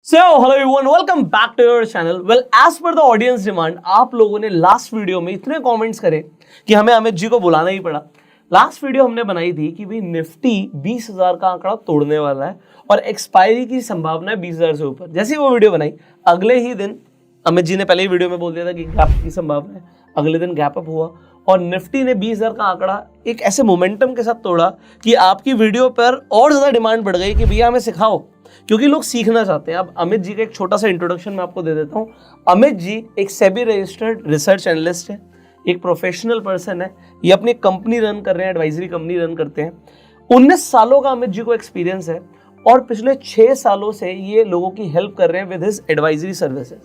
So, hello everyone, welcome back to your channel. Well, as per the audience demand, आप लोगों ने last video में इतने comments करे कि हमें अमित जी को बुलाना ही पड़ा। लास्ट वीडियो हमने बनाई थी कि भाई निफ्टी 20,000 का आंकड़ा तोड़ने वाला है और एक्सपायरी की संभावना है 20,000 से ऊपर। जैसे ही वो वीडियो बनाई, अगले ही दिन अमित जी ने पहले ही वीडियो में बोल दिया था कि गैप की संभावना है। अगले दिन गैप अप हुआ और निफ्टी ने 20,000 का आंकड़ा एक ऐसे मोमेंटम के साथ तोड़ा कि आपकी वीडियो पर और ज्यादा डिमांड बढ़ गई कि भैया हमें सिखाओ, क्योंकि लोग सीखना चाहते हैं। अब अमित जी का एक छोटा सा इंट्रोडक्शन मैं आपको दे देता हूँ। अमित जी एक सेबी रजिस्टर्ड रिसर्च एनालिस्ट है, एक प्रोफेशनल पर्सन है। ये अपनी कंपनी रन कर रहे हैं, एडवाइजरी कंपनी रन करते हैं। 19 सालों का अमित जी को एक्सपीरियंस है और पिछले 6 सालों से ये लोगों की हेल्प कर रहे हैं विद हिज एडवाइजरी सर्विसेज।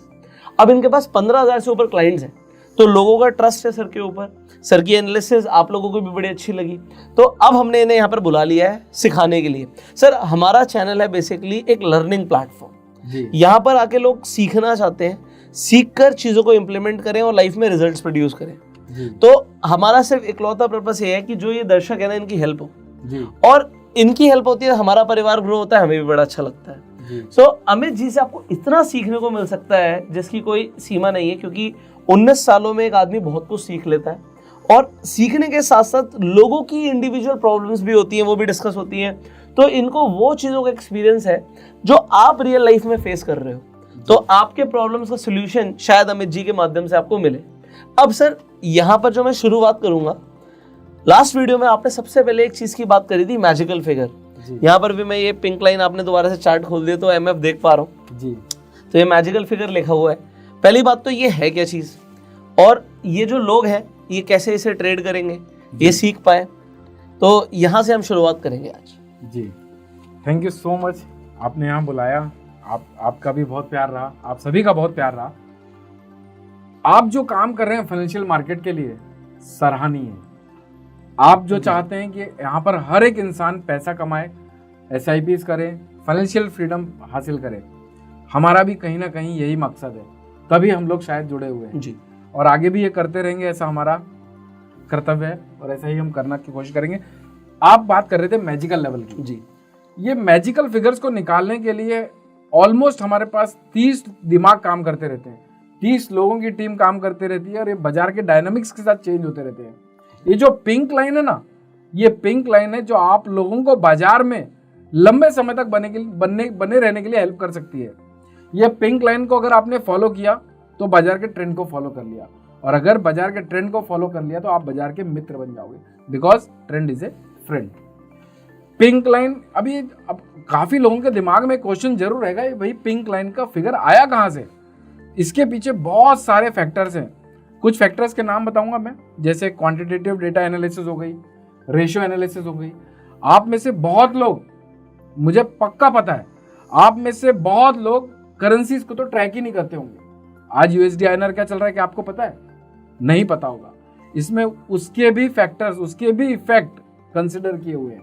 अब इनके पास 15,000 से ऊपर क्लाइंट्स हैं, तो लोगों का ट्रस्ट है सर के ऊपर। सर की एनालिसिस आप लोगों को भी बड़ी अच्छी लगी, तो अब हमने इन्हें यहाँ पर बुला लिया है सिखाने के लिए। सर, हमारा चैनल है बेसिकली एक लर्निंग प्लेटफॉर्म। यहाँ पर आके लोग सीखना चाहते हैं, सीखकर चीज़ों को इम्प्लीमेंट करें और लाइफ में रिजल्ट्स प्रोड्यूस करें। तो हमारा सिर्फ इकलौता पर्पस ये है कि जो ये दर्शक है ना, इनकी हेल्प हो और इनकी हेल्प होती है, हमारा परिवार ग्रो होता है, हमें भी बड़ा अच्छा लगता है। सो अमित जी से आपको इतना सीखने को मिल सकता है जिसकी कोई सीमा नहीं है, क्योंकि 19 सालों में एक आदमी बहुत कुछ सीख लेता है और सीखने के साथ साथ लोगों की इंडिविजुअल प्रॉब्लम्स भी होती हैं, वो भी डिस्कस होती हैं। तो इनको वो चीज़ों का एक्सपीरियंस है जो आप रियल लाइफ में फेस कर रहे हो, तो आपके प्रॉब्लम्स का सोल्यूशन शायद अमित जी के माध्यम से आपको मिले। अब सर, यहाँ पर जो मैं शुरुआत करूँगा, लास्ट वीडियो में आपने सबसे पहले एक चीज़ की बात करी थी, मैजिकल फिगर। यहाँ पर भी मैं ये पिंक लाइन, आपने दोबारा से चार्ट खोल दिया तो एमएफ देख पा रहा हूँ जी। तो ये मैजिकल फिगर लिखा हुआ है। पहली बात तो ये है क्या चीज़, और ये जो लोग हैं ये कैसे इसे ट्रेड करेंगे, ये सीख पाए, तो यहाँ से हम शुरुआत करेंगे आज जी। थैंक यू सो मच, आपने यहाँ बुलाया। आपका भी बहुत प्यार रहा, आप सभी का बहुत प्यार रहा। आप जो काम कर रहे हैं फाइनेंशियल मार्केट के लिए सराहनीय है। आप जो चाहते हैं कि यहाँ पर हर एक इंसान पैसा कमाए, SIPs करे, फाइनेंशियल फ्रीडम हासिल करे, हमारा भी कहीं ना कहीं यही मकसद है, तभी हम लोग शायद जुड़े हुए हैं जी। और आगे भी ये करते रहेंगे, ऐसा हमारा कर्तव्य है और ऐसा ही हम करना की कोशिश करेंगे। आप बात कर रहे थे मैजिकल लेवल की जी। ये मैजिकल फिगर्स को निकालने के लिए ऑलमोस्ट हमारे पास 30 दिमाग काम करते रहते हैं, 30 लोगों की टीम काम करती रहती है और ये बाजार के डायनामिक्स के साथ चेंज होते रहते हैं। ये जो पिंक लाइन है ना, ये पिंक लाइन है जो आप लोगों को बाजार में लंबे समय तक बने रहने के लिए हेल्प कर सकती है। ये पिंक लाइन को अगर आपने फॉलो किया तो बाजार के ट्रेंड को फॉलो कर लिया, और अगर बाजार के ट्रेंड को फॉलो कर लिया तो आप बाजार के मित्र बन जाओगे, because trend is a friend. Pink line, अभी अब काफी लोगों के दिमाग में क्वेश्चन जरूर रहेगा, भाई पिंक लाइन का फिगर आया कहां से। इसके पीछे बहुत सारे फैक्टर्स हैं। कुछ फैक्टर्स के नाम बताऊंगा मैं, जैसे क्वांटिटेटिव डेटा एनालिसिस हो गई, रेशियो एनालिसिस हो गई। आप में से बहुत लोग, मुझे पक्का पता है, आप में से बहुत लोग करेंसीज को तो ट्रैक ही नहीं करते होंगे। आज USD INR क्या चल रहा है, क्या आपको पता है? नहीं पता होगा। इसमें उसके भी फैक्टर्स, उसके भी इफेक्ट कंसिडर किए हुए हैं।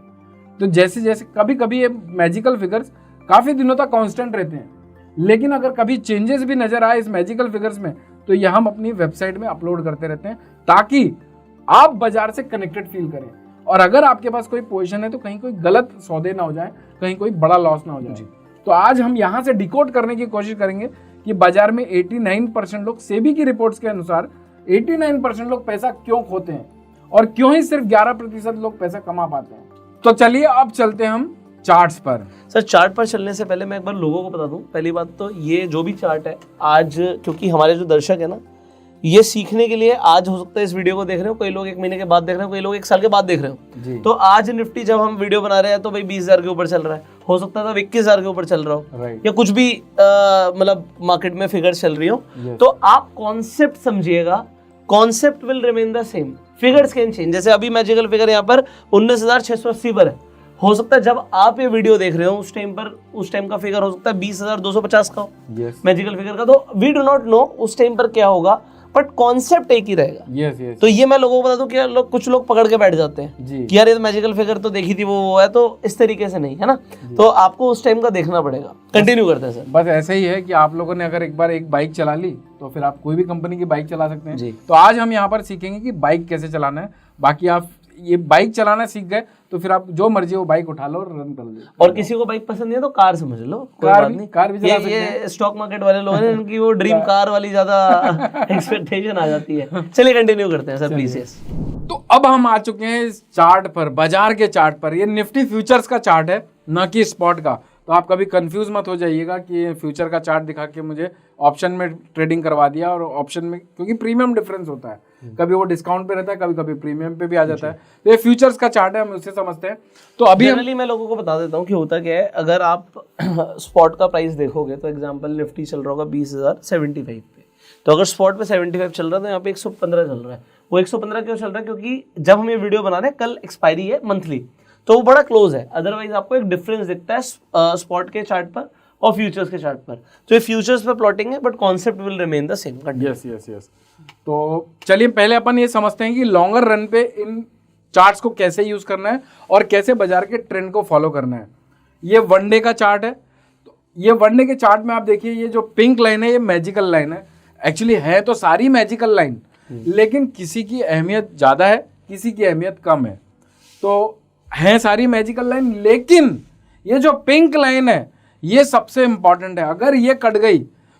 तो जैसे जैसे कभी कभी ये मैजिकल फिगर्स काफी दिनों तक कांस्टेंट रहते हैं, लेकिन अगर कभी चेंजेस भी नजर आए इस मैजिकल फिगर्स में, तो ये हम अपनी वेबसाइट में अपलोड करते रहते हैं, ताकि आप बाजार से कनेक्टेड फील करें। और अगर आपके पास कोई पोजीशन है तो कहीं कोई गलत सौदे ना हो जाए, कहीं कोई बड़ा लॉस ना हो जाए। तो आज हम यहाँ से डिकोड करने की कोशिश करेंगे कि बाजार में 89% लोग, सेबी की रिपोर्ट्स के अनुसार 89% लोग पैसा क्यों खोते हैं और क्यों ही सिर्फ 11% लोग पैसा कमा पाते हैं। तो चलिए अब चलते हैं हम चार्ट्स पर। सर, चार्ट पर चलने से पहले मैं एक बार लोगों को बता दूं, पहली बात तो ये जो भी चार्ट है आज, क्योंकि हमारे जो दर्शक है ना, ये सीखने के लिए आज हो सकता है इस वीडियो को देख रहे हो, कई लोग 1 महीने के बाद देख रहे हो, कई लोग 1 साल के बाद देख रहे हो। तो आज निफ्टी जब हम वीडियो बना रहे हैं तो भाई 20,000 के ऊपर चल रहा है, हो सकता था 21,000 के ऊपर चल रहा हो, या कुछ भी मतलब मार्केट में फिगर चल रही हो। तो आप कॉन्सेप्ट समझिएगा, concept will remain the same, figures can change. जैसे अभी मैजिकल फिगर यहाँ पर 19,680 पर है, हो सकता है जब आप ये वीडियो देख रहे हो उस टाइम का फिगर हो सकता है 20,250 का हो, मैजिकल फिगर का। तो वी डू नॉट नो उस टाइम पर क्या होगा, बट कॉन्सेप्ट एक ही रहेगा। तो ये मैं लोगों को बता दूं कि कुछ लोग पकड़ के बैठ जाते हैं कि यार ये तो मैजिकल फिगर तो देखी थी, वो है, तो इस तरीके से नहीं है ना। तो आपको उस टाइम का देखना पड़ेगा। कंटिन्यू करते हैं सर। बस ऐसे ही है कि आप लोगों ने अगर एक बार एक बाइक चला ली तो फिर आप कोई भी कंपनी की बाइक चला सकते हैं। तो आज हम यहाँ पर सीखेंगे कि बाइक कैसे चलाना है। बाकी आप ये बाइक चलाना सीख गए तो फिर आप जो मर्जी वो बाइक उठा लो और रन कर लो। और किसी को बाइक पसंद नहीं है तो कार समझ लो, कोई कार बात भी- नहीं। कार भी चला सकते ये स्टॉक मार्केट वाले लोग हैं इनकी वो ड्रीम कार वाली ज्यादा एक्सपेक्टेशन आ जाती है। चलिए कंटिन्यू करते हैं सर प्लीज। यस, तो अब हम आ चुके हैं इस चार्ट पर, बाजार के चार्ट पर। ये निफ्टी फ्यूचर्स का चार्ट है, ना कि स्पॉट का। तो आप कभी कंफ्यूज मत हो जाइएगा कि ये फ्यूचर का चार्ट दिखा के मुझे ऑप्शन में ट्रेडिंग करवा दिया। और ऑप्शन में क्योंकि प्रीमियम डिफरेंस होता है, कभी वो डिस्काउंट पे रहता है, कभी कभी प्रीमियम पे भी आ जाता है। तो ये फ्यूचर्स का चार्ट है, हम उससे समझते हैं। तो अभी जनरली मैं लोगों को बता देता हूँ कि होता क्या है। अगर आप स्पॉट का प्राइस देखोगे तो एग्जांपल निफ्टी चल रहा होगा 20,075 पे, तो अगर स्पॉट पे 75 चल रहा है तो यहाँ पे 115 चल रहा है। वो 115 क्यों चल रहा है? क्योंकि जब हम ये वीडियो बना रहे हैं कल एक्सपायरी है मंथली, तो वो बड़ा क्लोज है। अदरवाइज आपको एक डिफरेंस दिखता है स्पॉट के चार्ट पर और फ्यूचर्स के चार्ट पर। तो ये फ्यूचर्स पर प्लॉटिंग है but concept will remain the same. Yes yes yes. तो चलिए पहले अपन ये समझते हैं कि लॉन्गर रन पे इन चार्ट्स को कैसे यूज करना है और कैसे बाजार के ट्रेंड को फॉलो करना है। ये वनडे का चार्ट है। तो ये वनडे के चार्ट में आप देखिए, ये जो पिंक लाइन है ये मैजिकल लाइन है। एक्चुअली है तो सारी मैजिकल लाइन, लेकिन किसी की अहमियत ज़्यादा है, किसी की अहमियत कम है। तो है सारी मैजिकल लाइन, लेकिन ये जो पिंक लाइन है ये सबसे इंपॉर्टेंट है। अगर ये कट गई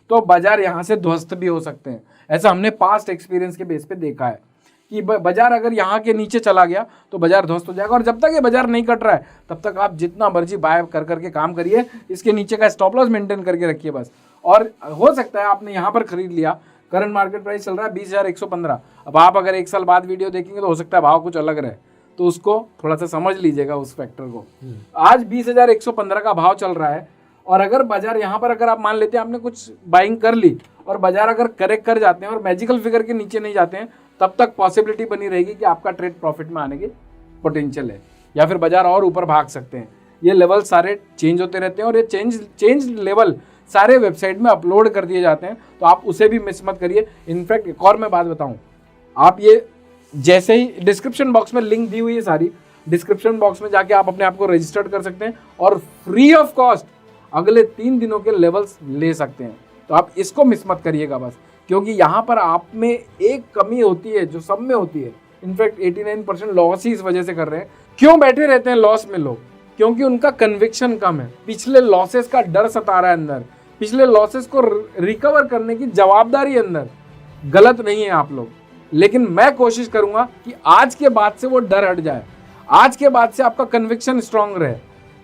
तो बाजार यहाँ से ध्वस्त भी हो सकते हैं। ऐसा हमने पास्ट एक्सपीरियंस के बेस पे देखा है कि बाजार अगर यहाँ के नीचे चला गया तो बाजार ध्वस्त हो जाएगा। और जब तक ये बाजार नहीं कट रहा है तब तक आप जितना मर्जी बाय कर करके काम करिए, इसके नीचे का स्टॉप लॉस मेंटेन करके रखिए बस। और हो सकता है आपने यहाँ पर खरीद लिया, करंट मार्केट प्राइस चल रहा है 20,115। अब आप अगर एक साल बाद वीडियो देखेंगे तो हो सकता है भाव कुछ अलग रहे, तो उसको थोड़ा सा समझ लीजिएगा उस फैक्टर को। आज 20,115 का भाव चल रहा है और अगर बाजार यहाँ पर अगर आप मान लेते हैं आपने कुछ बाइंग कर ली और बाजार अगर करेक्ट कर जाते हैं और मैजिकल फिगर के नीचे नहीं जाते हैं, तब तक पॉसिबिलिटी बनी रहेगी कि आपका ट्रेड प्रॉफिट में आने की पोटेंशियल है, या फिर बाजार और ऊपर भाग सकते हैं। ये लेवल सारे चेंज होते रहते हैं और ये चेंज लेवल सारे वेबसाइट में अपलोड कर दिए जाते हैं, तो आप उसे भी मिस मत करिए। इनफैक्ट एक और मैं बात बताऊं, आप ये जैसे ही डिस्क्रिप्शन बॉक्स में लिंक दी हुई है सारी, डिस्क्रिप्शन बॉक्स में जाके आप अपने आप को रजिस्टर्ड कर सकते हैं और फ्री ऑफ कॉस्ट अगले 3 दिनों के लेवल्स ले सकते हैं। तो आप इसको मिस मत करिएगा बस, क्योंकि यहाँ पर आप में एक कमी होती है जो सब में होती है। इनफैक्ट 89% लॉस ही इस वजह से कर रहे हैं। क्यों बैठे रहते हैं लॉस में लोग? क्योंकि उनका कन्विक्शन कम है, पिछले लॉसेस का डर सता रहा है अंदर, पिछले लॉसेस को रिकवर करने की जवाबदारी अंदर। गलत नहीं है आप लोग, लेकिन मैं कोशिश करूंगा कि आज के बाद से वो डर हट जाए, आज के बाद से आपका कन्विक्शन स्ट्रांग रहे।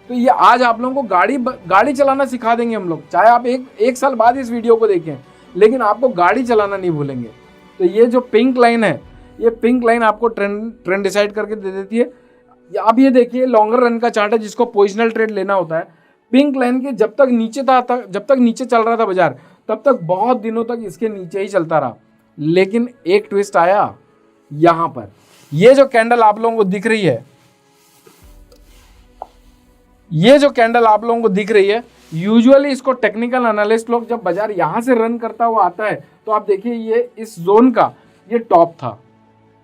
तो ये आज आप लोगों को गाड़ी चलाना सिखा देंगे हम लोग, चाहे आप एक साल बाद इस वीडियो को देखें, लेकिन आपको गाड़ी चलाना नहीं भूलेंगे। तो ये जो पिंक लाइन है, ये पिंक लाइन आपको ट्रेंड डिसाइड करके दे देती है। आप ये देखिए, लॉन्गर रन का चार्ट है जिसको पोजिशनल ट्रेड लेना होता है। पिंक लाइन के जब तक नीचे था, जब तक नीचे चल रहा था बाजार, तब तक बहुत दिनों तक इसके नीचे ही चलता रहा। लेकिन एक ट्विस्ट आया यहां पर। ये जो कैंडल आप लोगों को दिख रही है, ये जो कैंडल आप लोगों को दिख रही है, यूजुअली इसको टेक्निकल एनालिस्ट लोग जब बाजार यहां से रन करता हुआ आता है, तो आप देखिए ये इस जोन का ये टॉप था।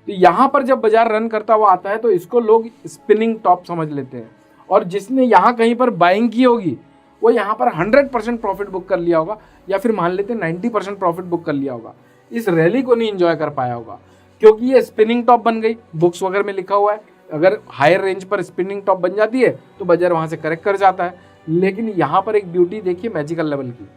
तो यहां पर जब बाजार रन करता हुआ आता है तो इसको लोग स्पिनिंग टॉप समझ लेते हैं। और जिसने यहां कहीं पर बाइंग की होगी वो यहां पर 100% प्रॉफिट बुक कर लिया होगा, या फिर मान लेते हैं 90% प्रॉफिट बुक कर लिया होगा। इस रैली को नहीं एंजॉय कर पाया होगा, क्योंकि ये स्पिनिंग टॉप बन गई। बुक्स वगैरह में लिखा हुआ है अगर हायर रेंज पर स्पिनिंग टॉप बन जाती है तो बाजार वहां से करेक्ट कर जाता है। लेकिन यहाँ पर एक ब्यूटी देखिए मैजिकल लेवल की,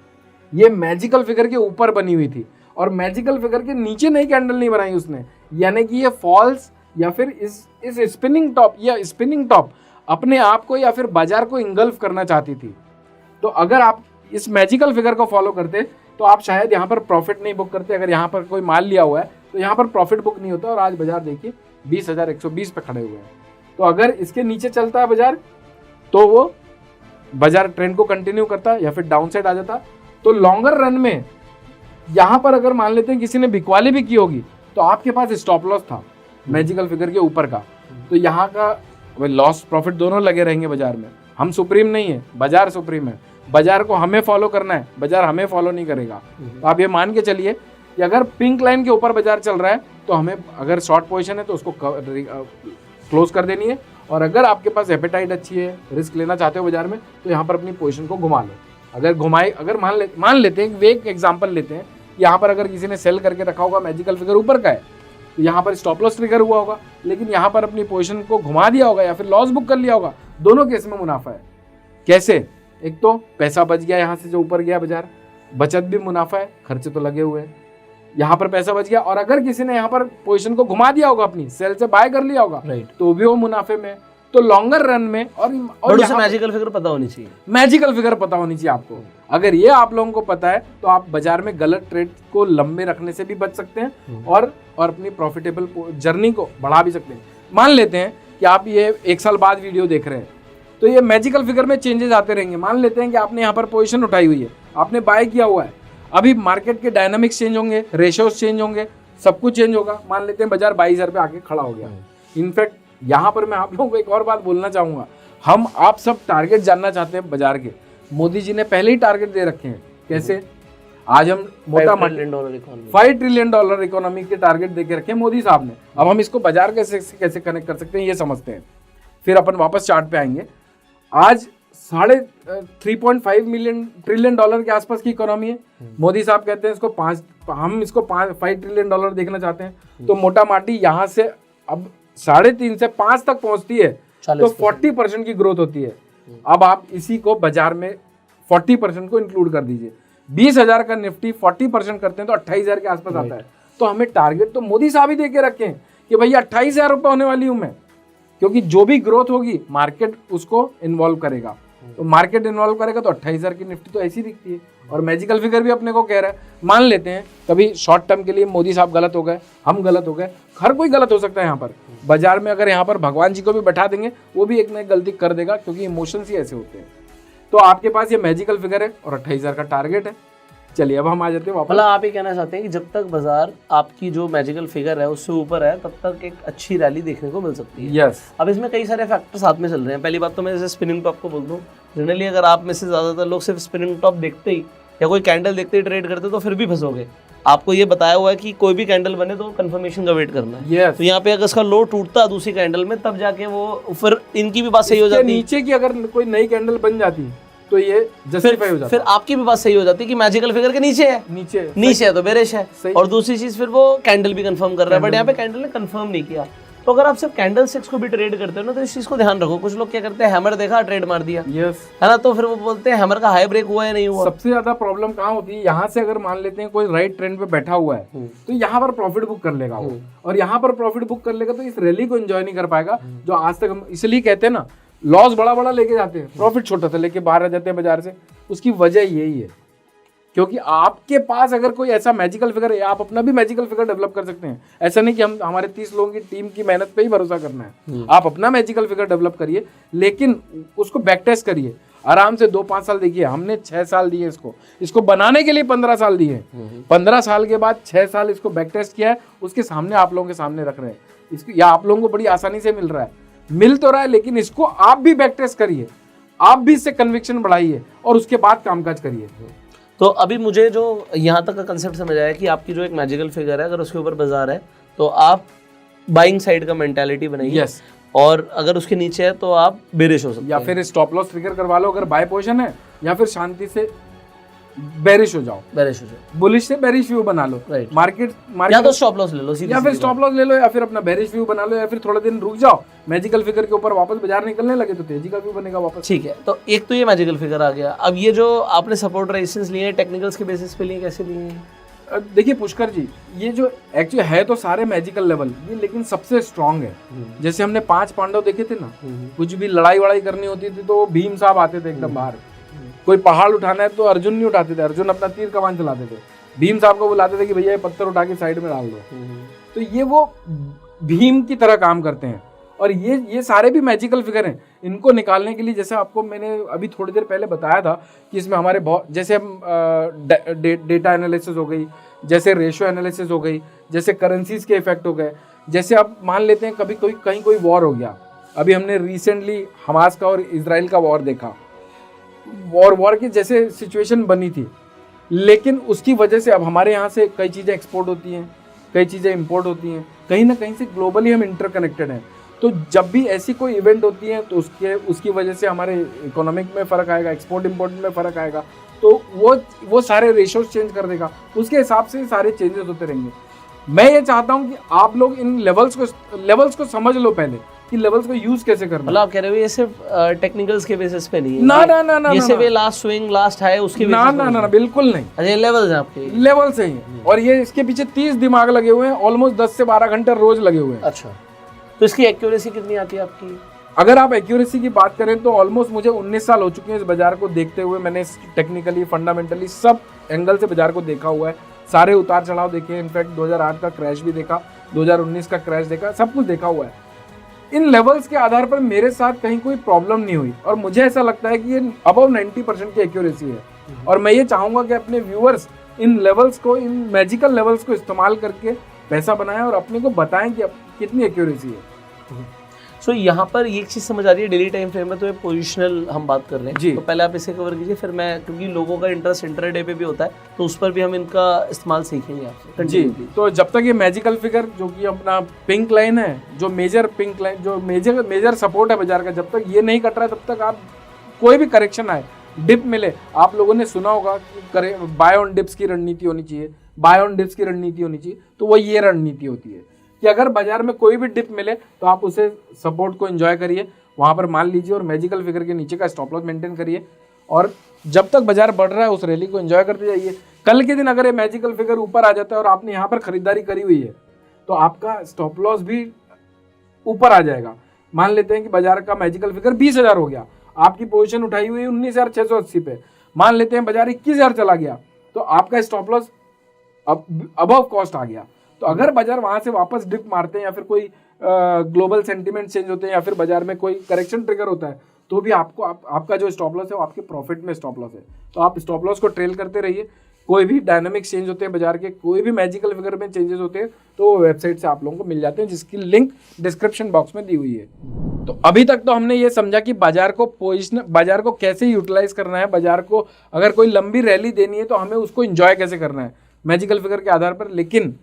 ये मैजिकल फिगर के ऊपर बनी हुई थी और मैजिकल फिगर के नीचे नई कैंडल नहीं बनाई उसने, यानी कि ये फॉल्स या फिर इस स्पिनिंग टॉप या स्पिनिंग टॉप अपने आप को या फिर बाजार को इंगल्फ करना चाहती थी। तो अगर आप इस मैजिकल फिगर को फॉलो करते तो आप शायद यहाँ पर प्रॉफिट नहीं बुक करते। अगर यहाँ पर कोई माल लिया हुआ है तो यहाँ पर प्रॉफिट बुक नहीं होता, और आज बाजार देखिए 20,120 पे खड़े हुए हैं। तो अगर इसके नीचे चलता है बाजार तो वो बाजार ट्रेंड को कंटिन्यू करता या फिर डाउन साइड आ जाता। तो लॉन्गर रन में यहाँ पर अगर मान लेते हैं किसी ने बिकवाली भी की होगी तो आपके पास स्टॉप लॉस था मैजिकल फिगर के ऊपर का, तो यहाँ का लॉस प्रॉफिट दोनों लगे रहेंगे बाजार में। हम सुप्रीम नहीं है, बाजार सुप्रीम है। बाजार को हमें फॉलो करना है, बाजार हमें फॉलो नहीं करेगा। तो आप ये मान के चलिए कि अगर पिंक लाइन के ऊपर बाजार चल रहा है तो हमें अगर शॉर्ट पोजीशन है तो उसको क्लोज कर देनी है, और अगर आपके पास एपेटाइट अच्छी है, रिस्क लेना चाहते हो बाजार में, तो यहाँ पर अपनी पोजीशन को घुमा लो। अगर मान लेते हैं, एक एग्जांपल लेते हैं, यहाँ पर अगर किसी ने सेल करके रखा होगा मैजिकल फिगर ऊपर का है, तो यहाँ पर स्टॉप लॉस ट्रिगर हुआ होगा, लेकिन यहाँ पर अपनी पोजीशन को घुमा दिया होगा या फिर लॉस बुक कर लिया होगा। दोनों केस में मुनाफा है। कैसे? एक तो पैसा बच गया यहाँ से जो ऊपर गया बाजार, बचत भी मुनाफा है, खर्चे तो लगे हुए हैं, यहाँ पर पैसा बच गया। और अगर किसी ने यहाँ पर पोजीशन को घुमा दिया होगा, अपनी सेल से बाय कर लिया होगा, तो भी वो मुनाफे में। तो लॉन्गर रन में और मैजिकल फिगर पता होनी चाहिए, मैजिकल फिगर पता होनी चाहिए आपको। अगर ये आप लोगों को पता है तो आप बाजार में गलत ट्रेड को लंबे रखने से भी बच सकते हैं और अपनी प्रॉफिटेबल जर्नी को बढ़ा भी सकते हैं। मान लेते हैं कि आप ये 1 साल बाद वीडियो देख रहे हैं, तो ये मैजिकल फिगर में चेंजेस आते रहेंगे। मान लेते हैं कि आपने यहाँ पर पोजीशन उठाई हुई है, आपने बाय किया हुआ है, अभी मार्केट के डायनामिक्स चेंज होंगे, रेशियोज चेंज होंगे, सब कुछ चेंज होगा। मान लेते हैं बाजार 22,000 पे आके खड़ा हो गया। इनफैक्ट यहाँ पर मैं आप लोगों को एक और बात बोलना चाहूंगा, हम आप सब टारगेट जानना चाहते हैं बाजार के। मोदी जी ने पहले ही टारगेट दे रखे हैं। कैसे? आज हम मोटा $5 ट्रिलियन इकोनॉमी के टारगेट दे के रखे हैं मोदी साहब ने। अब हम इसको बाजार कैसे कनेक्ट कर सकते हैं ये समझते हैं, फिर अपन वापस चार्ट पे आएंगे। आज 3.5 ट्रिलियन डॉलर के आसपास की इकोनॉमी है। मोदी साहब कहते हैं हम इसको 5 ट्रिलियन डॉलर देखना चाहते हैं। तो मोटा माटी यहाँ से अब 3.5 से 5 तक पहुंचती है तो 40% की ग्रोथ होती है। अब आप इसी को बाजार में 40% को इंक्लूड कर दीजिए। 20,000 का निफ्टी 40% करते हैं तो 28,000 के आसपास आता है। तो हमें टारगेट तो मोदी साहब ही दे के रखे हैं कि भैया 28,000 रुपये होने वाली हूं मैं, क्योंकि जो भी ग्रोथ होगी मार्केट उसको इन्वॉल्व करेगा। तो मार्केट इन्वॉल्व करेगा तो 28,000 की निफ्टी तो ऐसी दिखती है। और मैजिकल फिगर भी अपने को कह रहा है। मान लेते हैं कभी शॉर्ट टर्म के लिए मोदी साहब गलत हो गए, हम गलत हो गए, हर कोई गलत हो सकता है। यहाँ पर बाजार में अगर यहाँ पर भगवान जी को भी बैठा देंगे वो भी एक नई गलती कर देगा, क्योंकि इमोशंस ही ऐसे होते हैं। तो आपके पास ये मैजिकल फिगर है और 28,000 का टारगेट है। चलिए अब हम आ जाते हैं वापस। मतलब आप ये कहना चाहते हैं कि जब तक बाजार आपकी जो मैजिकल फिगर है उससे ऊपर है तब तक एक अच्छी रैली देखने को मिल सकती है। यस। अब इसमें कई सारे फैक्टर साथ में चल रहे हैं। पहली बात तो मैं जैसे स्पिनिंग टॉप को बोल दूं, जनरली अगर आप में से ज़्यादातर लोग सिर्फ स्पिनिंग टॉप देखते ही या कोई कैंडल देखते ही ट्रेड करते तो फिर भी फंसोगे। आपको ये बताया हुआ है कि कोई भी कैंडल बने तो कंफर्मेशन का वेट करना है। yes. तो यहाँ पे अगर इसका लो टूटता है दूसरी कैंडल में तब जाके वो फिर इनकी भी बात सही हो जाती है। नीचे की अगर कोई नई कैंडल बन जाती तो ये जस्टिफाई हो जाता। फिर आपकी भी बात सही हो जाती है कि मैजिकल फिगर के नीचे है, नीचे है तो बेरिश है। और दूसरी चीज फिर वो कैंडल भी कंफर्म कर रहा है, बट यहाँ पे कैंडल ने कंफर्म नहीं किया। तो अगर आप सिर्फ कैंडल स्टिक्स को भी ट्रेड करते हो ना तो इस चीज को ध्यान रखो। कुछ लोग क्या करते हैं, हैमर देखा ट्रेड मार दिया, है ना, तो फिर वो बोलते हैं हैमर का हाई ब्रेक हुआ या नहीं हुआ। सबसे ज्यादा प्रॉब्लम कहाँ होती है, यहाँ से अगर मान लेते हैं कोई राइट ट्रेंड पे बैठा हुआ है तो यहाँ पर प्रॉफिट बुक कर लेगा वो, और यहाँ पर प्रॉफिट बुक कर लेगा तो इस रैली को एंजॉय नहीं कर पाएगा। जो आज तक हम इसलिए कहते हैं ना, लॉस बड़ा बड़ा लेके जाते हैं, प्रॉफिट छोटा सा लेके बाहर आ जाते हैं बाजार से। उसकी वजह यही है, क्योंकि आपके पास अगर कोई ऐसा मैजिकल फिगर है, आप अपना भी मैजिकल फिगर डेवलप कर सकते हैं। ऐसा नहीं कि हम हमारे 30 लोगों की टीम की मेहनत पे ही भरोसा करना है। आप अपना मैजिकल फिगर डेवलप करिए, लेकिन उसको बैक टेस्ट करिए आराम से। 2-5 साल देखिए, हमने 6 साल दिए इसको बनाने के लिए 15 साल दिए। 15 साल के बाद 6 साल इसको बैक टेस्ट किया है, उसके सामने आप लोगों के सामने रख रहे हैं इसको, या आप लोगों को बड़ी आसानी से मिल रहा है, मिल तो रहा है, लेकिन इसको आप भी बैक टेस्ट करिए, आप भी इससे कन्विक्शन बढ़ाइए और उसके बाद कामकाज करिए। तो अभी मुझे जो यहाँ तक का कंसेप्ट समझ आया कि आपकी जो एक मैजिकल फिगर है, अगर उसके ऊपर बाजार है तो आप बाइंग साइड का मेंटालिटी बनाइए। yes. और अगर उसके नीचे है तो आप बेरिश हो सकते हैं, या फिर स्टॉप लॉस ट्रिगर करवा लो अगर बाय पोजीशन है, या फिर शांति से बेरिश हो जाओ, बुलिश से बेरिश व्यू बना लो। मार्केट या तो स्टॉप लॉस ले लो, या फिर स्टॉप लॉस ले लो, या फिर अपना बेरिश व्यू बना लो, या फिर थोड़ा दिन रुक जाओ, मैजिकल फिगर के ऊपर वापस बाजार निकलने लगे तो तेजी का व्यू बनेगा वापस। ठीक है, तो एक तो ये मैजिकल फिगर आ गया। अब ये जो आपने सपोर्ट रेजिस्टेंस लिए हैं टेक्निकल्स के बेसिस पे लिए, कैसे लिए हैं? देखिए पुष्कर जी, ये जो एक्चुअली है तो सारे मैजिकल लेवल ये, लेकिन सबसे स्ट्रांग है। जैसे हमने 5 पांडव देखे थे ना, कुछ भी लड़ाई वड़ाई करनी होती थी तो भीम साहब आते थे एकदम बाहर। कोई पहाड़ उठाना है तो अर्जुन नहीं उठाते थे, अर्जुन अपना तीर कमान चलाते थे, भीम साहब को बुलाते थे कि भैया ये पत्थर उठा के साइड में डाल दो। तो ये वो भीम की तरह काम करते हैं। और ये सारे भी मैजिकल फिगर हैं। इनको निकालने के लिए, जैसे आपको मैंने अभी थोड़ी देर पहले बताया था कि इसमें हमारे बहुत, जैसे हम डेटा एनालिसिस हो गई, जैसे रेशियो एनालिसिस हो गई, जैसे करेंसीज के इफेक्ट हो गए। जैसे आप मान लेते हैं कभी कहीं कोई वॉर हो गया, अभी हमने रिसेंटली हमास का और इजराइल का वॉर देखा, वॉर की जैसे सिचुएशन बनी थी, लेकिन उसकी वजह से अब हमारे यहाँ से कई चीज़ें एक्सपोर्ट होती हैं, कई चीज़ें इंपोर्ट होती हैं, कहीं ना कहीं से ग्लोबली हम इंटरकनेक्टेड हैं। तो जब भी ऐसी कोई इवेंट होती है तो उसकी वजह से हमारे इकोनॉमिक में फ़र्क आएगा, एक्सपोर्ट इंपोर्ट में फ़र्क आएगा, तो वो सारे रेशियोज चेंज कर देगा, उसके हिसाब से सारे चेंजेस होते रहेंगे। मैं ये चाहता हूँ कि आप लोग इन लेवल्स को समझ लो पहले कि लेवल्स को यूज कैसे करना। मतलब आप कह रहे हो ये सिर्फ टेक्निकल्स के बेसिस पे नहीं है? ना ना ना ना ये ना सिर्फ लास्ट स्विंग लास्ट हाई उसके ना ना ना बिल्कुल नहीं। अच्छा, ये लेवल्स हैं आपके? लेवल से ही। और ये इसके पीछे 30 दिमाग लगे हुए हैं, ऑलमोस्ट 10 से 12 घंटे रोज लगे हुए हैं। अच्छा, तो इसकी एक्यूरेसी कितनी आती है आपकी? अगर आप एक्यूरेसी की बात करें तो ऑलमोस्ट मुझे 19 साल हो चुके हैं इस बाजार को देखते हुए। मैंने टेक्निकली फंडामेंटली सब एंगल से बाजार को देखा हुआ है, सारे उतार चढ़ाव देखे हैं, इनफैक्ट 2008 का क्रैश भी देखा, 2019 का क्रैश देखा, सब कुछ देखा हुआ है। इन लेवल्स के आधार पर मेरे साथ कहीं कोई प्रॉब्लम नहीं हुई और मुझे ऐसा लगता है कि ये अबव 90% की एक्यूरेसी है। और मैं ये चाहूंगा कि अपने व्यूअर्स इन लेवल्स को, इन मैजिकल लेवल्स को इस्तेमाल करके पैसा बनाएं और अपने को बताएं कि कितनी एक्यूरेसी है। सो यहाँ पर एक चीज़ समझ आ रही है, डेली टाइम फ्रेम में तो ये पोजिशनल हम बात कर रहे हैं जी। तो पहले आप इसे कवर कीजिए, फिर मैं, क्योंकि लोगों का इंटरेस्ट इंटरडे पे भी होता है तो उस पर भी हम इनका इस्तेमाल सीखेंगे आपसे जी। तो जब तक ये मैजिकल फिगर जो कि अपना पिंक लाइन है, जो मेजर पिंक लाइन, जो मेजर सपोर्ट है बाजार का, जब तक ये नहीं कट रहा है तब तक आप कोई भी करेक्शन आए, डिप मिले, आप लोगों ने सुना होगा कि बाय ऑन डिप्स की रणनीति होनी चाहिए, बाय ऑन डिप्स की रणनीति होनी चाहिए, तो वो ये रणनीति होती है कि अगर बाजार में कोई भी डिप मिले तो आप उसे सपोर्ट को एंजॉय करिए, वहां पर मान लीजिए और मैजिकल फिगर के नीचे का स्टॉप लॉस मेंटेन करिए और जब तक बाजार बढ़ रहा है उस रैली को एंजॉय करते जाइए। कल के दिन अगर ये मैजिकल फिगर ऊपर आ जाता है और आपने यहाँ पर खरीदारी करी हुई है तो आपका स्टॉप लॉस भी ऊपर आ जाएगा। मान लेते हैं कि बाजार का मैजिकल फिगर 20,000 हो गया, आपकी पोजीशन उठाई हुई 19,680 पे, मान लेते हैं बाजार 21,000 चला गया तो आपका स्टॉप लॉस अबव कॉस्ट आ गया। तो अगर बाजार वहां से वापस डिप मारते हैं या फिर कोई ग्लोबल सेंटीमेंट चेंज होते हैं या फिर बाजार में कोई करेक्शन ट्रिगर होता है तो भी आपको आपका जो स्टॉप लॉस है वो आपके प्रॉफिट में स्टॉप लॉस है। तो आप स्टॉप लॉस को ट्रेल करते रहिए। कोई भी डायनामिक चेंज होते हैं बाजार के, कोई भी मैजिकल फिगर में चेंजेस होते हैं तो वो वेबसाइट से आप लोगों को मिल जाते हैं, जिसकी लिंक डिस्क्रिप्शन बॉक्स में दी हुई है। तो अभी तक तो हमने ये समझा कि बाजार को कैसे यूटिलाइज करना है, बाजार को अगर कोई लंबी रैली देनी है तो हमें उसको एंजॉय कैसे करना है मैजिकल फिगर के आधार पर। लेकिन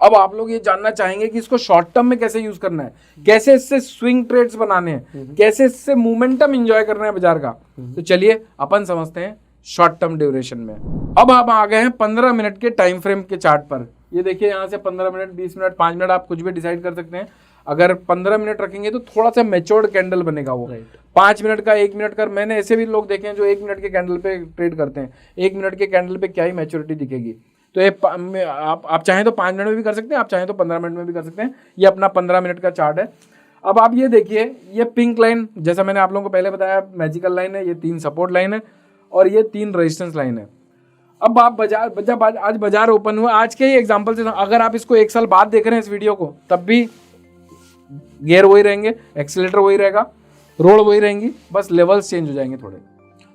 अब आप लोग ये जानना चाहेंगे कि इसको शॉर्ट टर्म में कैसे यूज करना है, कैसे इससे स्विंग ट्रेड्स बनाने हैं, कैसे इससे मोमेंटम एंजॉय करना है बाजार का। तो चलिए अपन समझते हैं शॉर्ट टर्म ड्यूरेशन में। अब आप आ गए हैं 15 मिनट के टाइम फ्रेम के चार्ट पर। ये देखिए यहाँ से 15 मिनट, 20 मिनट, 5 मिनट आप कुछ भी डिसाइड कर सकते हैं। अगर 15 मिनट रखेंगे तो थोड़ा सा मैच्योर्ड कैंडल बनेगा वो। 5 मिनट का, 1 मिनट का, मैंने ऐसे भी लोग देखे हैं जो 1 मिनट के कैंडल पे ट्रेड करते हैं। 1 मिनट के कैंडल पे क्या ही मैच्योरिटी दिखेगी। तो ये आप चाहें तो 5 मिनट में भी कर सकते हैं, आप चाहें तो 15 मिनट में भी कर सकते हैं। ये अपना 15 मिनट का चार्ट है। अब आप ये देखिए, ये पिंक लाइन जैसा मैंने आप लोगों को पहले बताया मैजिकल लाइन है, ये 3 सपोर्ट लाइन है और ये 3 रेजिस्टेंस लाइन है। अब आप जब आज बाजार ओपन हुआ, आज के ही एग्जांपल से अगर आप इसको 1 साल बाद देख रहे हैं इस वीडियो को, तब भी गियर वही रहेंगे, एक्सीलेटर वही रहेगा, रोड वही रहेंगी, बस लेवल्स चेंज हो जाएंगे थोड़े।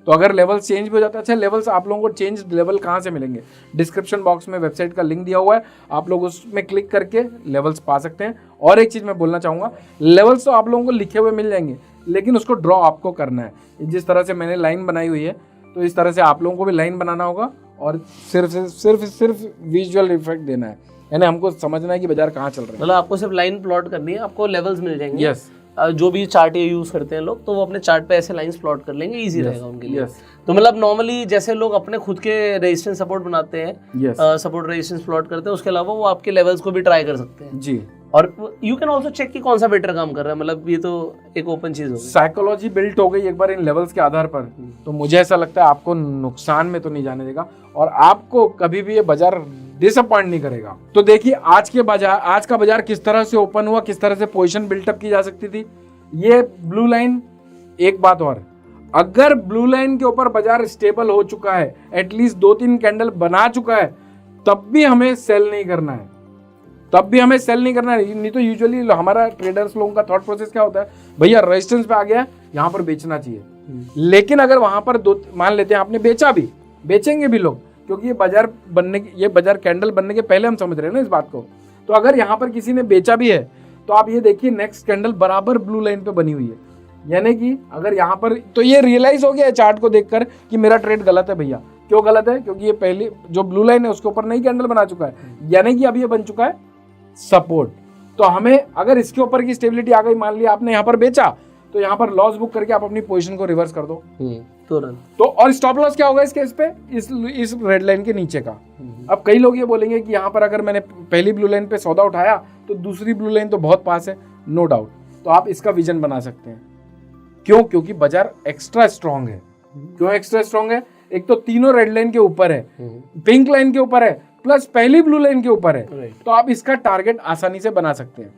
तो अगर लेवल चेंज भी हो जाता है, अच्छा लेवल्स आप लोगों को चेंज लेवल कहाँ से मिलेंगे? डिस्क्रिप्शन बॉक्स में वेबसाइट का लिंक दिया हुआ है, आप लोग उसमें क्लिक करके लेवल्स पा सकते हैं। और एक चीज़ मैं बोलना चाहूँगा, लेवल्स तो आप लोगों को लिखे हुए मिल जाएंगे लेकिन उसको ड्रॉ आपको करना है। जिस तरह से मैंने लाइन बनाई हुई है तो इस तरह से आप लोगों को भी लाइन बनाना होगा और सिर्फ विजुअल इफेक्ट देना है, यानी हमको समझना है कि बाजार कहाँ चल रहा है। मतलब आपको सिर्फ लाइन प्लॉट करनी है, आपको लेवल्स मिल जाएंगे। यस। जो भी चार्ट ये यूज करते हैं लोग तो वो अपने चार्ट पे ऐसे लाइंस प्लॉट कर लेंगे, इजी रहेगा उनके लिए। तो मतलब नॉर्मली जैसे लोग अपने खुद के रेजिस्टेंस सपोर्ट बनाते हैं, सपोर्ट रेजिस्टेंस प्लॉट करते हैं, उसके अलावा वो आपके लेवल्स को भी ट्राई कर सकते हैं जी। और यू कैन ऑल्सो चेक कि कौन सा बेटर काम कर रहा है। मतलब ये तो एक ओपन चीज हो गई, साइकोलॉजी बिल्ट हो गई एक बार इन लेवल्स के आधार पर। तो मुझे ऐसा लगता है आपको नुकसान में तो नहीं जाने देगा और आपको कभी भी ये बाजार डिसअपॉइंट नहीं करेगा। तो देखिए आज का बाजार किस तरह से ओपन हुआ, किस तरह से पोजीशन बिल्टअप की जा सकती थी। ये ब्लू लाइन, एक बात और, अगर ब्लू लाइन के ऊपर बाजार स्टेबल हो चुका है, एटलीस्ट 2-3 कैंडल बना चुका है, तब भी हमें सेल नहीं करना है, नहीं तो यूजुअली हमारा ट्रेडर्स लोगों का थॉट प्रोसेस क्या होता है, भैया रेजिस्टेंस पे आ गया यहाँ पर बेचना चाहिए। लेकिन अगर वहां पर मान लेते हैं आपने बेचा भी, बेचेंगे भी लोग, क्योंकि ये बाजार कैंडल बनने के पहले हम समझ रहे हैं ना इस बात को। तो अगर यहाँ पर किसी ने बेचा भी है तो आप ये देखिए नेक्स्ट कैंडल बराबर ब्लू लाइन पे बनी हुई है, यानी कि अगर यहाँ पर तो ये रियलाइज हो गया है चार्ट को देखकर कि मेरा ट्रेड गलत है भैया। क्यों गलत है? क्योंकि ये पहले जो ब्लू लाइन है उसके ऊपर नई कैंडल बना चुका है, यानी कि अभी ये बन चुका है सपोर्ट। तो हमें अगर इसके ऊपर की स्टेबिलिटी आ गई, मान लिया आपने यहाँ पर बेचा, तो यहाँ पर लॉस बुक करके आप अपनी पोजीशन को रिवर्स कर दो। तुरंत। तो और स्टॉप लॉस क्या होगा इस केस पे, इस रेड लाइन के नीचे का। अब कई लोग ये बोलेंगे कि यहाँ पर अगर मैंने पहली ब्लू लाइन पे सौदा उठाया तो दूसरी ब्लू लाइन तो बहुत पास है, नो डाउट, तो आप इसका विजन बना सकते हैं। क्यों? क्योंकि बाजार एक्स्ट्रा स्ट्रांग है। क्यों एक्स्ट्रा स्ट्रांग है? एक तो तीनों रेड लाइन के ऊपर है, पिंक लाइन के ऊपर है, प्लस पहली ब्लू लाइन के ऊपर है, तो आप इसका टारगेट आसानी से बना सकते हैं।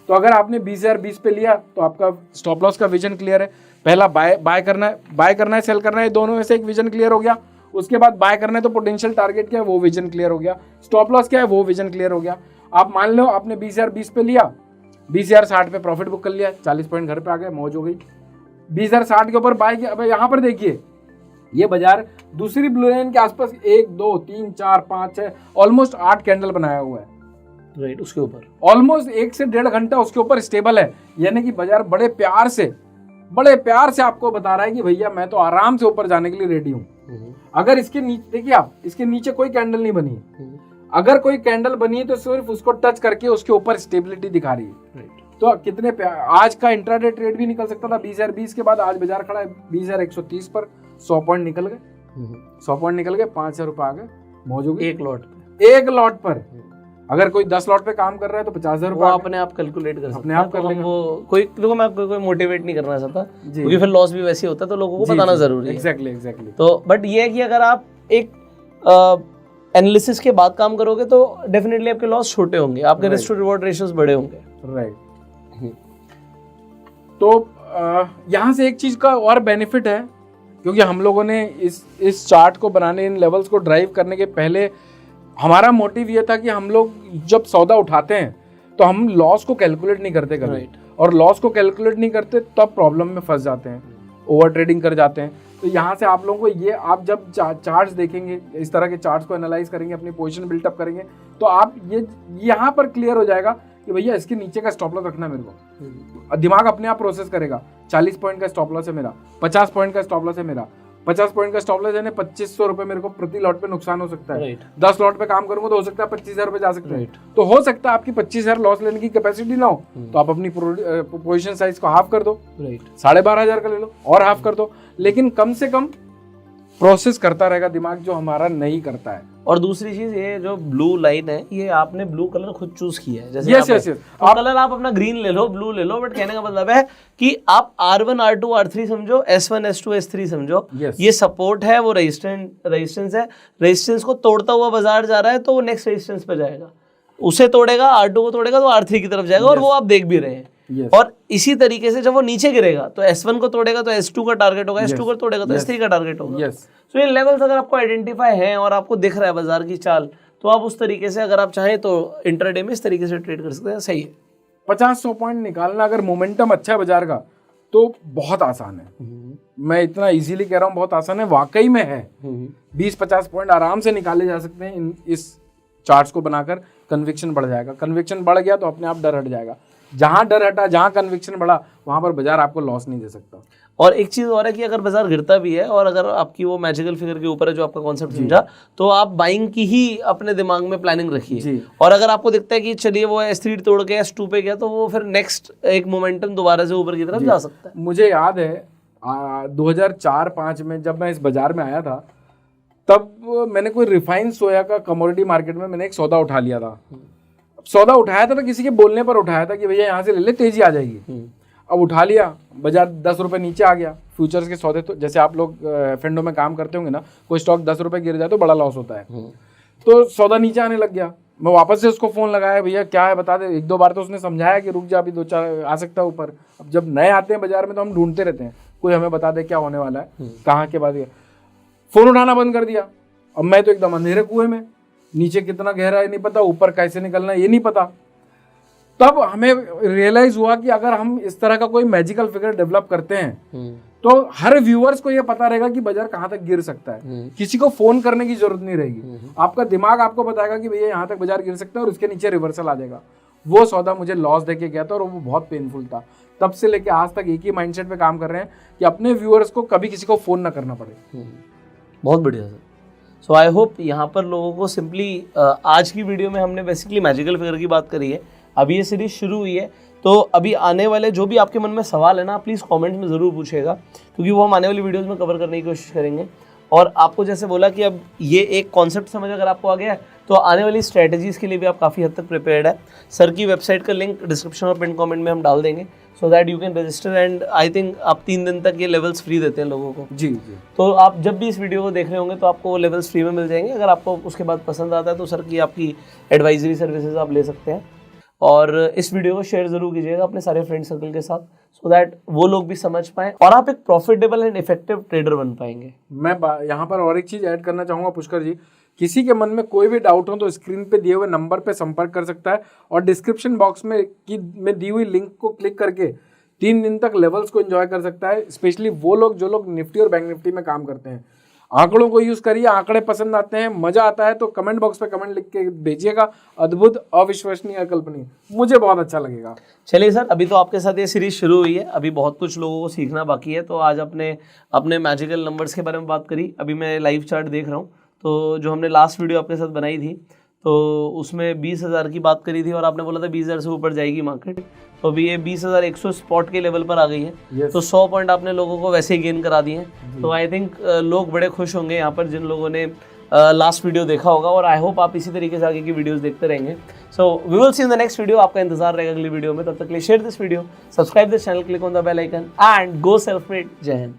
तो अगर आपने 20,020 पे लिया तो आपका स्टॉप लॉस का विजन क्लियर है। पहला बाय करना है, सेल करना है, दोनों में से एक विजन क्लियर हो गया। उसके बाद बाय करना है तो पोटेंशियल टारगेट क्या है वो विजन क्लियर हो गया, स्टॉप लॉस क्या है वो विजन क्लियर हो गया। आप मान लो आपने 20,020 पे लिया, 20,060 पे प्रॉफिट बुक कर लिया, 40 पॉइंट घर पे आ गए, मौज हो गई। 20,060 के ऊपर बाय किया। अब यहाँ पर देखिए ये बाजार दूसरी ब्लू लाइन के आसपास 1 2 3 4 5 6 ऑलमोस्ट 8 कैंडल बनाया हुआ है, राइट, उसके ऊपर ऑलमोस्ट 1 से 1.5 घंटा उसके ऊपर स्टेबल है। यानी कि बाजार बड़े प्यार से आपको बता रहा है कि भैया मैं तो आराम से ऊपर जाने के लिए रेडी हूँ। अगर इसके नीचे देखिए आप, इसके नीचे कोई कैंडल नहीं बनी है, अगर कोई कैंडल बनी है तो सिर्फ उसको टच करके उसके ऊपर स्टेबिलिटी दिखा रही है। तो कितने आज का इंट्राडे ट्रेड भी निकल सकता था 20,020 के बाद, आज बाजार खड़ा है 20,130 पर, 100 पॉइंट निकल गए, 100 पॉइंट निकल गए, 5,000 रुपए आ गए, मौज हो गई एक लॉट पर। अगर कोई 10 लॉट पे काम कर रहा है तो 50,000 रुपए अपने आप कैलकुलेट कर सकते हैं, अपने आप कर लेंगे। वो कोई देखो, मैं कोई मोटिवेट नहीं करना चाहता क्योंकि फिर लॉस भी वैसे होता है, तो लोगों को बताना जरूरी है। एग्जैक्टली। तो बट ये है कि अगर आप एक एनालिसिस के बाद काम करोगे तो डेफिनेटली आपके लॉस छोटे होंगे, आपके रिस्क टू रिवॉर्ड रेशियोज बड़े होंगे। राइट। तो यहाँ से एक चीज का और बेनिफिट है, क्योंकि हम लोगों ने इस चार्ट को बनाने, इन लेवल्स को ड्राइव करने के पहले हमारा मोटिव ये था कि हम लोग जब सौदा उठाते हैं तो हम लॉस को कैलकुलेट नहीं करते कभी, और लॉस को कैलकुलेट नहीं करते तब प्रॉब्लम में फंस जाते हैं, ओवर ट्रेडिंग कर जाते हैं। तो यहाँ से आप लोगों को ये, आप जब चार्ट्स देखेंगे, इस तरह के चार्ट्स को एनालाइज करेंगे, अपनी पोजीशन बिल्टअप करेंगे, तो आप ये यहाँ पर क्लियर हो जाएगा कि भैया इसके नीचे का स्टॉप लॉस रखना है मेरे को। दिमाग अपने आप प्रोसेस करेगा, 40 पॉइंट का स्टॉप लॉस है मेरा, 50 पॉइंट का स्टॉप लॉस है मेरा, 50 पॉइंट का स्टॉप लॉस यानी 2,500 रुपए मेरे को प्रति लॉट पे नुकसान हो सकता है। 10 लॉट पे काम करूंगा तो हो सकता है 25,000 रुपए जा सकते हैं। तो हो सकता है आपकी 25,000 लॉस लेने की कैपेसिटी ना हो, तो आप अपनी पोजीशन साइज को हाफ कर दो, 12,500 का ले लो और हाफ कर दो, लेकिन कम से कम प्रोसेस करता रहेगा दिमाग, जो हमारा नहीं करता है। और दूसरी चीज, ये जो ब्लू लाइन है, ये आपने ब्लू कलर खुद चूज किया है, जैसे यस कलर आप अपना ग्रीन ले लो, ब्लू ले लो, बट कहने का मतलब है कि आप R1 R2 R3 समझो, S1 S2 S3 समझो, ये सपोर्ट है, वो रेजिस्टेंस है, रेजिस्टेंस को तोड़ता हुआ बाजार जा रहा है तो वो नेक्स्ट रेजिस्टेंस पे जाएगा, उसे तोड़ेगा, R2 को तोड़ेगा तो R3 की तरफ जाएगा, और वो आप देख भी रहे हैं। और इसी तरीके से जब वो नीचे गिरेगा तो S1 को तोड़ेगा तो S2 का टारगेट होगा, S2 को तोड़ेगा तो S3 का टारगेट होगा। सो ये लेवल्स अगर आपको आइडेंटिफाई हैं और आपको दिख रहा है बाजार की चाल, तो आप उस तरीके से, अगर आप चाहें तो इंट्राडे में इस तरीके से ट्रेड कर सकते हैं। सही है। 50-100 पॉइंट निकालना अगर मोमेंटम अच्छा है बाजार का तो बहुत आसान है। मैं इतना इजीली कह रहा हूँ, बहुत आसान है, वाकई में है। 20-50 पॉइंट आराम से निकाले जा सकते हैं इस चार्ट्स को बनाकर। कन्विक्शन बढ़ जाएगा, कन्विक्शन बढ़ गया तो अपने आप डर हट जाएगा। जहां डर हटा, जहां कन्विक्शन बढ़ा, वहां पर बाजार आपको लॉस नहीं दे सकता। और एक चीज और है कि अगर बाजार गिरता भी है और अगर आपकी वो मैजिकल फिगर के ऊपर है जो आपका कॉन्सेप्ट समझा, तो आप बाइंग की ही अपने दिमाग में प्लानिंग रखिए। और अगर आपको दिखता है कि चलिए वो S3 तोड़ के S2 पे गया, तो वो फिर नेक्स्ट एक मोमेंटम दोबारा से ऊपर की तरफ जा सकता है। मुझे याद है 2004-05 में जब मैं इस बाजार में आया था, तब मैंने कोई रिफाइंड सोया का कमोडिटी मार्केट में मैंने एक सौदा उठा लिया था। सौदा उठाया था तो किसी के बोलने पर उठाया था कि भैया यहाँ से ले ले, तेजी आ जाएगी। अब उठा लिया, बाजार 10 रुपए नीचे आ गया। फ्यूचर्स के सौदे तो जैसे आप लोग फेंडो में काम करते होंगे ना, कोई स्टॉक 10 रुपए गिर जाए तो बड़ा लॉस होता है। तो सौदा नीचे आने लग गया। मैं वापस से उसको फोन लगाया, भैया क्या है बता दे। 1-2 बार तो उसने समझाया कि रुक जा, अभी 2-4 आ सकता है ऊपर। अब जब नए आते हैं बाजार में तो हम ढूंढते रहते हैं, कोई हमें बता दे क्या होने वाला है, कहाँ के बाद। फोन उठाना बंद कर दिया। अब मैं तो एकदम अंधेरे कुएं में, नीचे कितना गहरा है नहीं पता, ऊपर कैसे निकलना है ये नहीं पता। तब हमें रियलाइज हुआ कि अगर हम इस तरह का कोई मैजिकल फिगर डेवलप करते हैं तो हर व्यूअर्स को ये पता रहेगा कि बाजार कहाँ तक गिर सकता है। किसी को फोन करने की जरूरत नहीं रहेगी, आपका दिमाग आपको बताएगा कि भैया यहाँ तक बाजार गिर सकता है और उसके नीचे रिवर्सल आ जाएगा। वो सौदा मुझे लॉस देके गया था और वो बहुत पेनफुल था। तब से लेके आज तक एक ही माइंडसेट पे काम कर रहे हैं कि अपने व्यूअर्स को कभी किसी को फोन ना करना पड़े। बहुत बढ़िया सर। सो आई होप यहाँ पर लोगों को सिंपली आज की वीडियो में हमने बेसिकली मैजिकल फिगर की बात करी है। अभी ये सीरीज शुरू हुई है, तो तो अभी आने वाले जो भी आपके मन में सवाल है ना, प्लीज़ कमेंट्स में ज़रूर पूछिएगा, क्योंकि वो हम आने वाली वीडियोस में कवर करने की कोशिश करेंगे। और आपको जैसे बोला कि अब ये एक कॉन्सेप्ट समझ अगर आपको आ गया है, तो आने वाली स्ट्रैटेजीज़ के लिए भी आप काफ़ी हद तक प्रिपेयर्ड है। सर की वेबसाइट का लिंक डिस्क्रिप्शन और पिन कमेंट में हम डाल देंगे, so that you can register. And I think आप 3 दिन तक ये लेवल्स फ्री देते हैं लोगों को। जी जी। तो आप जब भी इस वीडियो को देख रहे होंगे तो आपको वो लेवल्स फ्री में मिल जाएंगे। अगर आपको उसके बाद पसंद आता है तो सर की आपकी एडवाइजरी सर्विसेज आप ले सकते हैं। और इस वीडियो को शेयर जरूर कीजिएगा अपने सारे फ्रेंड सर्कल के साथ, सो दैट वो लोग भी समझ पाएं और आप एक प्रॉफिटेबल एंड इफेक्टिव ट्रेडर बन पाएंगे। मैं यहाँ पर और एक चीज़ ऐड करना चाहूँगा पुष्कर जी, किसी के मन में कोई भी डाउट हो तो स्क्रीन पे दिए हुए नंबर पे संपर्क कर सकता है, और डिस्क्रिप्शन बॉक्स में दी हुई लिंक को क्लिक करके 3 दिन तक लेवल्स को एंजॉय कर सकता है। स्पेशली वो लोग जो लोग निफ्टी और बैंक निफ्टी में काम करते हैं, आंकड़ों को यूज करिए, आंकड़े पसंद आते हैं, मजा आता है तो कमेंट बॉक्स पे कमेंट लिख के भेजिएगा। अद्भुत, अविश्वसनीय, अकल्पनीय, मुझे बहुत अच्छा लगेगा। चलिए सर, अभी तो आपके साथ ये सीरीज शुरू हुई है, अभी बहुत कुछ लोगों को सीखना बाकी है। तो आज अपने मैजिकल नंबर्स के बारे में बात करी। अभी मैं लाइव चार्ट देख रहा हूँ, तो जो हमने लास्ट वीडियो आपके साथ बनाई थी तो उसमें 20,000 की बात करी थी और आपने बोला था 20,000 से ऊपर जाएगी मार्केट। तो अभी ये 20,100 स्पॉट के लेवल पर आ गई है। Yes. तो 100 पॉइंट आपने लोगों को वैसे ही गेन करा दिए हैं। तो आई थिंक लोग बड़े खुश होंगे यहाँ पर जिन लोगों ने लास्ट वीडियो देखा होगा, और आई होप आप इसी तरीके से आगे की वीडियोस देखते रहेंगे। So we will see in the next video. आपका इंतजार रहेगा अगली वीडियो में। तब तक के लिए share this video, subscribe this channel, click on the bell icon and go self made. जय हिंद।